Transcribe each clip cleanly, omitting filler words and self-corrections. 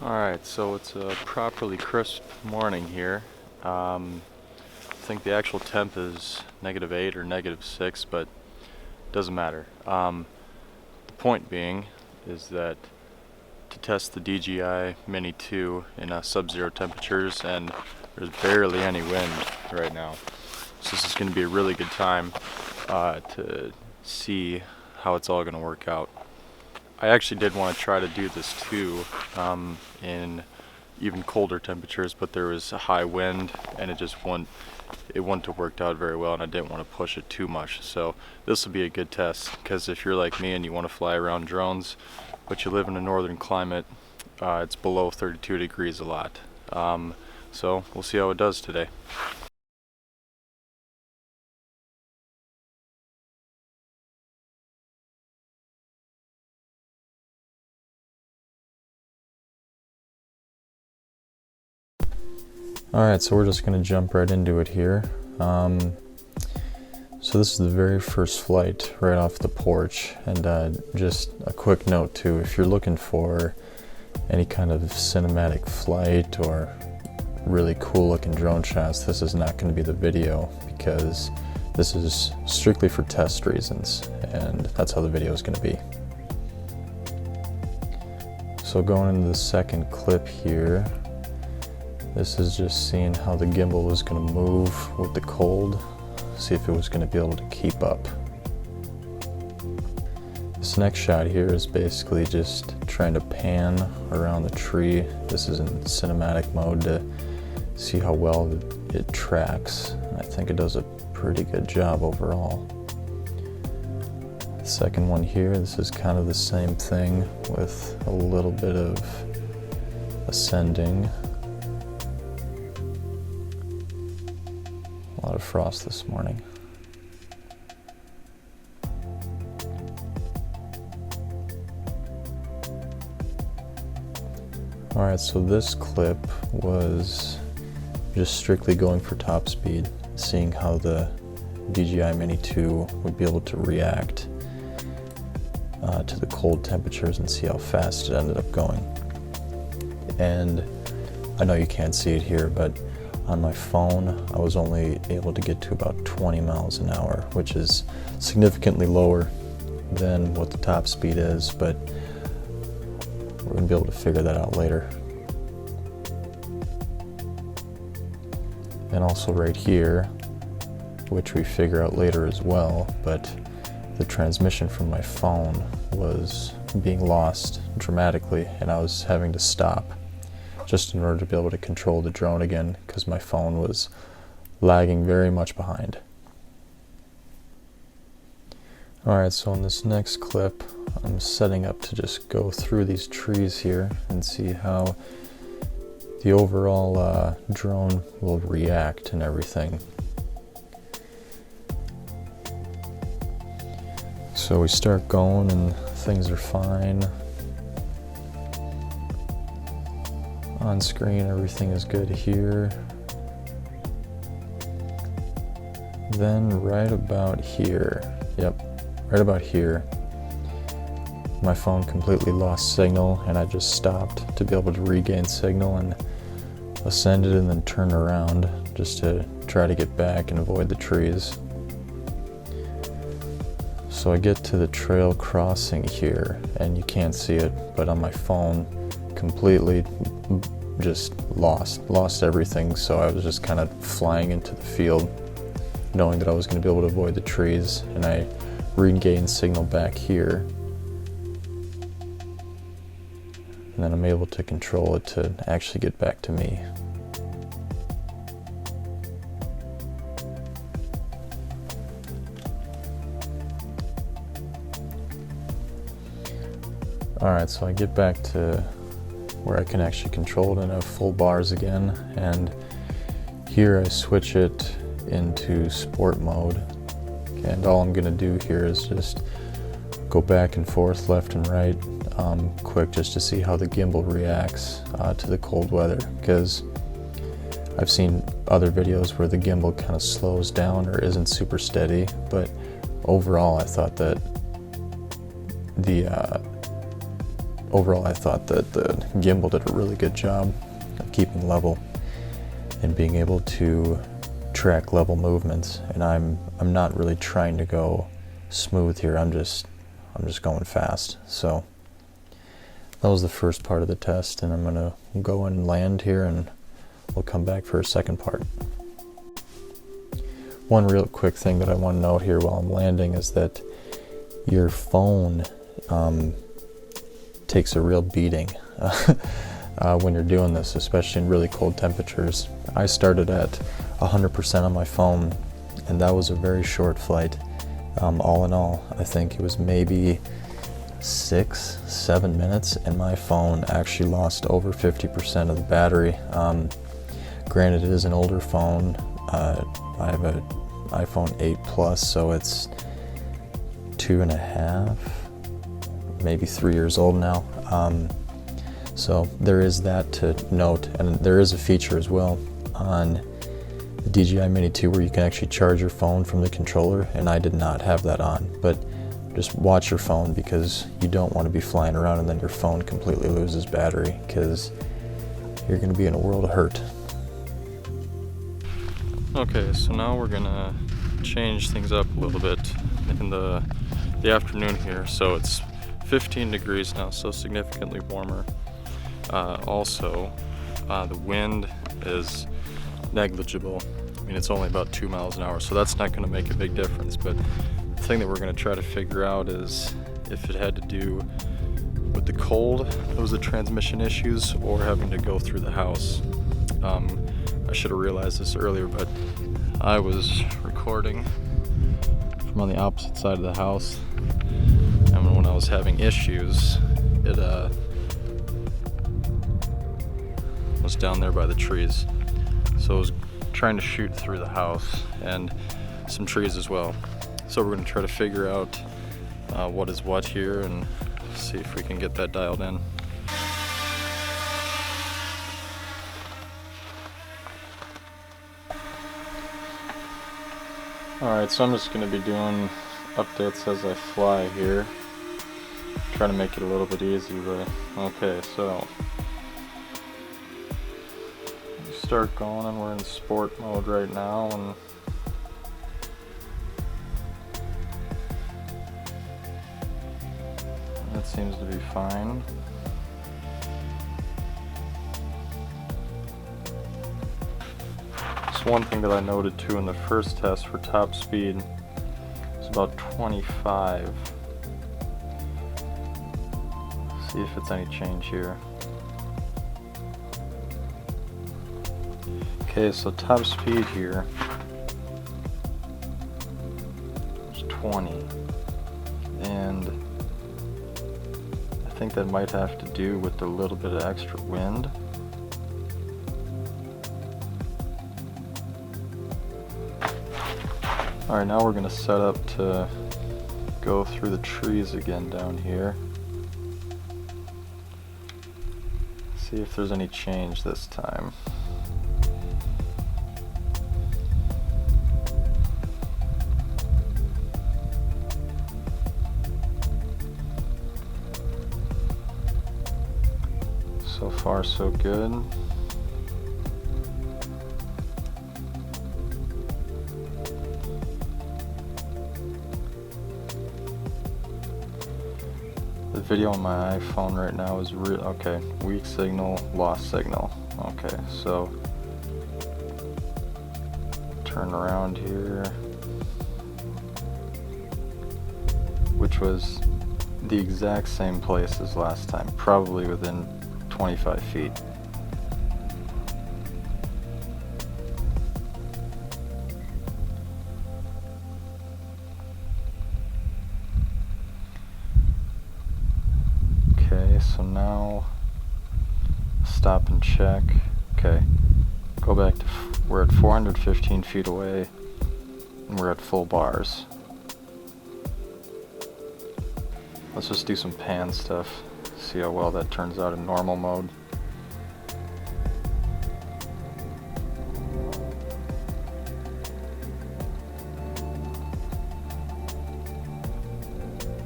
Alright, so it's a properly crisp morning here. I think the actual temp is -8 or -6, but it doesn't matter. The point being is that to test the DJI MINI 2 in sub-zero temperatures, and there's barely any wind right now. So this is going to be a really good time to see how it's all going to work out. I actually did want to try to do this too in even colder temperatures, but there was a high wind and it wouldn't have worked out very well, and I didn't want to push it too much. So this will be a good test, because if you're like me and you want to fly around drones but you live in a northern climate, it's below 32 degrees a lot. So we'll see how it does today. Alright, so we're just going to jump right into it here. So this is the very first flight right off the porch, and just a quick note too, if you're looking for any kind of cinematic flight or really cool looking drone shots, this is not going to be the video, because this is strictly for test reasons, and that's how the video is going to be. So going into the second clip here, this is just seeing how the gimbal was going to move with the cold, see if it was going to be able to keep up. This next shot here is basically just trying to pan around the tree. This is in cinematic mode to see how well it tracks. I think it does a pretty good job overall. The second one here, this is kind of the same thing with a little bit of ascending. A lot of frost this morning. Alright, so this clip was just strictly going for top speed, seeing how the DJI MINI 2 would be able to react to the cold temperatures and see how fast it ended up going. And I know you can't see it here, but on my phone, I was only able to get to about 20 miles an hour, which is significantly lower than what the top speed is, but we're going to be able to figure that out later. And also right here, which we figure out later as well, but the transmission from my phone was being lost dramatically, and I was having to stop just in order to be able to control the drone again, because my phone was lagging very much behind. Alright, so in this next clip, I'm setting up to just go through these trees here and see how the overall drone will react and everything. So we start going and things are fine. On screen, everything is good here. Then right about here, right about here, my phone completely lost signal, and I just stopped to be able to regain signal and ascended and then turned around just to try to get back and avoid the trees. So I get to the trail crossing here, and you can't see it, but on my phone, completely just lost everything. So I was just kind of flying into the field, knowing that I was going to be able to avoid the trees, and I regained signal back here, and then I'm able to control it to actually get back to me. Alright, so I get back to where I can actually control it and have full bars again, and here I switch it into sport mode, and all I'm going to do here is just go back and forth, left and right, quick, just to see how the gimbal reacts to the cold weather, because I've seen other videos where the gimbal kind of slows down or isn't super steady, but overall I thought that the overall I thought that the gimbal did a really good job of keeping level and being able to track level movements. And I'm not really trying to go smooth here. I'm just going fast. So that was the first part of the test, and I'm gonna go and land here, and we'll come back for a second part. One real quick thing that I want to note here while I'm landing is that your phone takes a real beating when you're doing this, especially in really cold temperatures. I started at 100% on my phone, and that was a very short flight. All in all, I think it was maybe 6-7 minutes, and my phone actually lost over 50% of the battery. Granted, it is an older phone. I have an iPhone 8 Plus, so it's 2.5, maybe 3 years old now. So there is that to note, and there is a feature as well on the DJI MINI 2 where you can actually charge your phone from the controller, and I did not have that on. But just watch your phone, because you don't want to be flying around and then your phone completely loses battery, because you're going to be in a world of hurt. Okay, so now we're gonna change things up a little bit in the afternoon here. So it's 15 degrees now, so significantly warmer. Also, the wind is negligible. I mean, it's only about 2 miles an hour, so that's not going to make a big difference. But the thing that we're going to try to figure out is if it had to do with the cold, those are transmission issues, or having to go through the house. I should have realized this earlier, but I was recording from on the opposite side of the house, and when I was having issues, it was down there by the trees. So I was trying to shoot through the house and some trees as well. So we're going to try to figure out what is what here and see if we can get that dialed in. Alright, so I'm just going to be doing updates as I fly here. Trying to make it a little bit easy, but okay, so we start going, and we're in sport mode right now, and that seems to be fine. So one thing that I noted too in the first test for top speed is about 25. See if it's any change here. Okay, so top speed here is 20, and I think that might have to do with a little bit of extra wind. Alright, now we're going to set up to go through the trees again down here. See if there's any change this time. So far, so good. The video on my iPhone right now is okay. Weak signal, lost signal. Okay, so turn around here, which was the exact same place as last time, probably within 25 feet. Okay, so now stop and check. Okay, go back to, we're at 415 feet away, and we're at full bars. Let's just do some pan stuff, see how well that turns out in normal mode.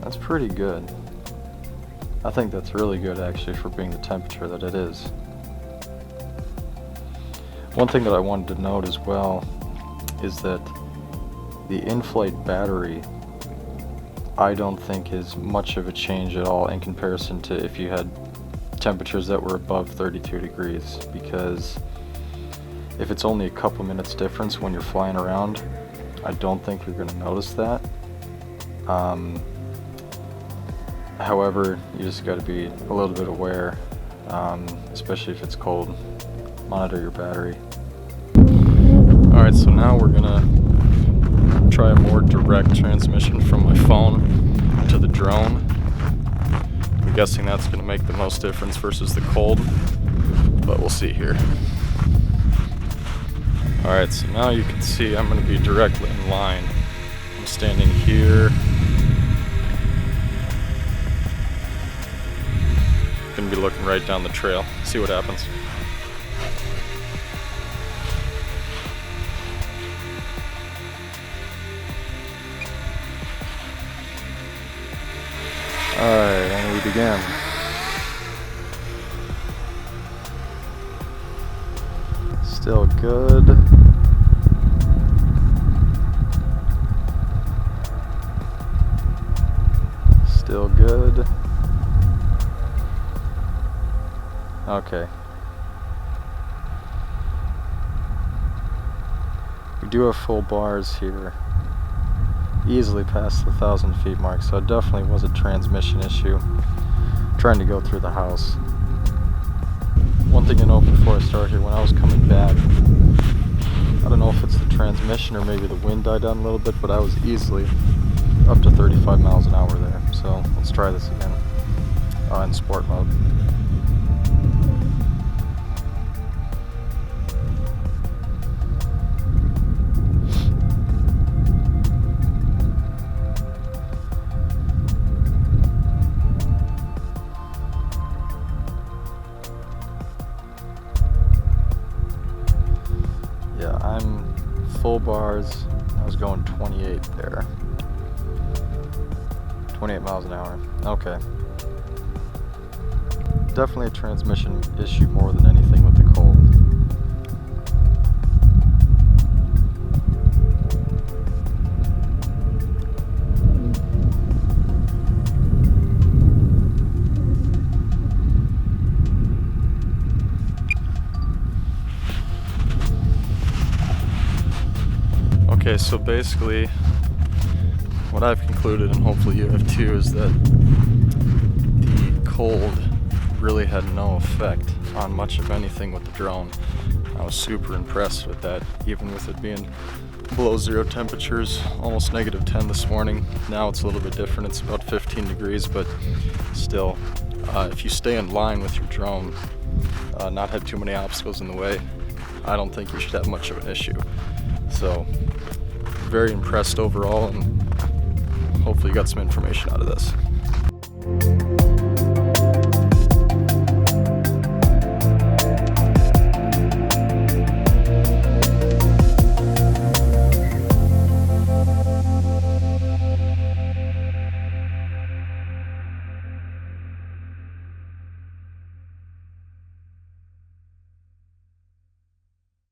That's pretty good. I think that's really good actually for being the temperature that it is. One thing that I wanted to note as well is that the in-flight battery I don't think is much of a change at all in comparison to if you had temperatures that were above 32 degrees, because if it's only a couple minutes difference when you're flying around, I don't think you're going to notice that. However, you just got to be a little bit aware, especially if it's cold. Monitor your battery. Alright, so now we're going to try a more direct transmission from my phone to the drone. I'm guessing that's going to make the most difference versus the cold, but we'll see here. Alright, so now you can see I'm going to be directly in line. I'm standing here. Going to be looking right down the trail. See what happens. Alright, and we begin. Still good. Still good. Okay. We do have full bars here. Easily past the 1,000 feet mark, so it definitely was a transmission issue trying to go through the house. One thing to note before I start here, when I was coming back, I don't know if it's the transmission or maybe the wind died down a little bit, but I was easily up to 35 miles an hour there. So let's try this again in sport mode. Yeah, I'm full bars. I was going 28 there. 28 miles an hour. Okay. Definitely a transmission issue more than anything with the cold. Okay, so basically what I've concluded, and hopefully you have too, is that the cold really had no effect on much of anything with the drone. I was super impressed with that, even with it being below zero temperatures, almost -10 this morning. Now it's a little bit different, it's about 15 degrees, but still, if you stay in line with your drone, not have too many obstacles in the way, I don't think you should have much of an issue. So, very impressed overall, and hopefully you got some information out of this.